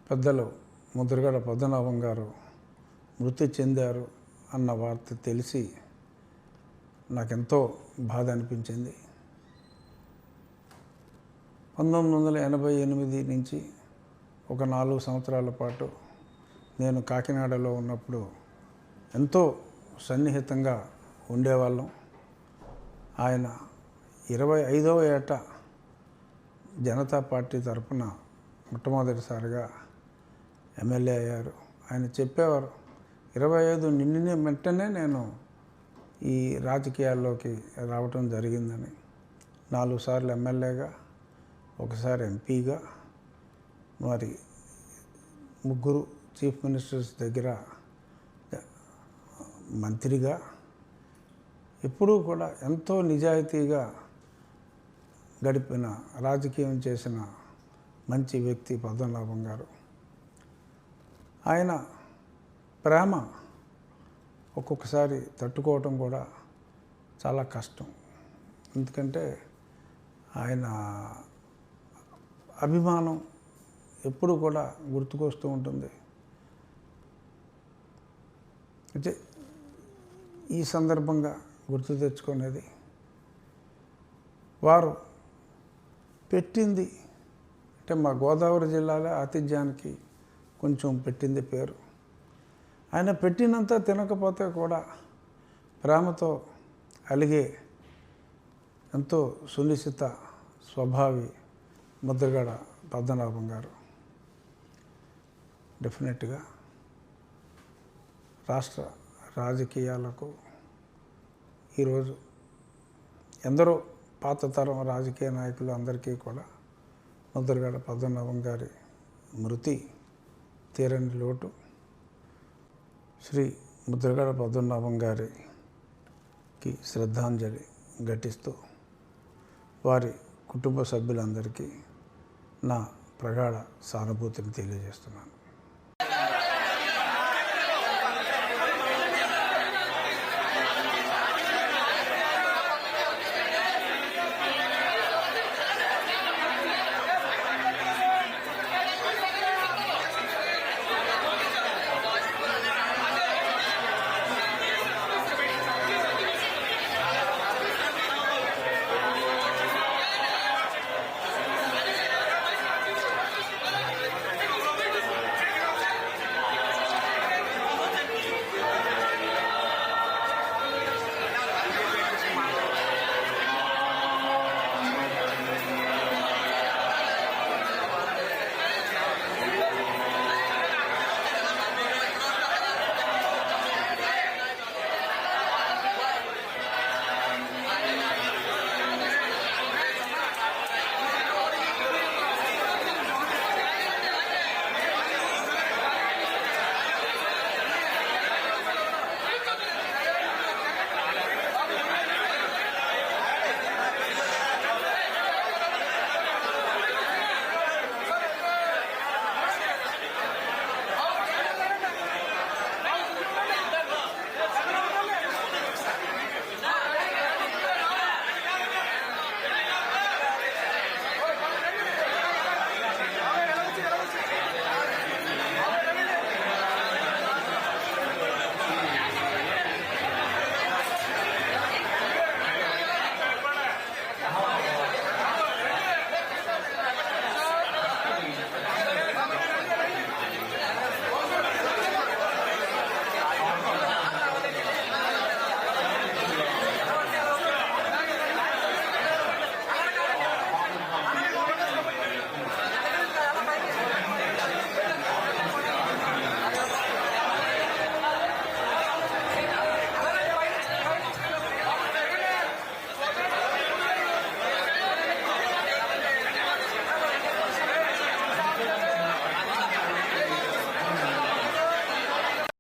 పెద్దలు ముద్రగడ పద్మనాభం గారు మృతి చెందారు అన్న వార్త తెలిసి నాకెంతో బాధ అనిపించింది. 1988 నుంచి ఒక 4 సంవత్సరాల పాటు నేను కాకినాడలో ఉన్నప్పుడు ఎంతో సన్నిహితంగా ఉండేవాళ్ళం. ఆయన 25వ ఏట జనతా పార్టీ తరఫున మొట్టమొదటిసారిగా ఎమ్మెల్యే అయ్యారు. ఆయన చెప్పేవారు, 25 నిండిన వెంటనే నేను ఈ రాజకీయాల్లోకి రావటం జరిగిందని. 4 సార్లు ఎమ్మెల్యేగా, ఒకసారి ఎంపీగా, మరి 3 చీఫ్ మినిస్టర్స్ దగ్గర మంత్రిగా, ఎప్పుడూ కూడా ఎంతో నిజాయితీగా గడిపిన, రాజకీయం చేసిన మంచి వ్యక్తి పద్మనాభం గారు. ఆయన ప్రేమ ఒక్కొక్కసారి తట్టుకోవటం కూడా చాలా కష్టం. ఎందుకంటే ఆయన అభిమానం ఎప్పుడు కూడా గుర్తుకొస్తూ ఉంటుంది. అయితే ఈ సందర్భంగా గుర్తు తెచ్చుకునేది, వారు పెట్టింది అంటే మా గోదావరి జిల్లాలో ఆతిథ్యానికి కొంచెం పెట్టింది పేరు. ఆయన పెట్టినంత తినకపోతే కూడా ప్రేమతో అలిగే ఎంతో సునిశ్చిత స్వభావి ముద్రగడ పద్మనాభం గారు. డెఫినెట్గా రాష్ట్ర రాజకీయాలకు ఈరోజు ఎందరో పాత తరం రాజకీయ నాయకులు అందరికీ కూడా ముద్రగడ పద్మనాభం గారి మృతి తీరని లోటు. శ్రీ ముద్రగడ పద్మనాభం గారికి శ్రద్ధాంజలి ఘటిస్తూ వారి కుటుంబ సభ్యులందరికీ నా ప్రగాఢ సానుభూతిని తెలియజేస్తున్నాను.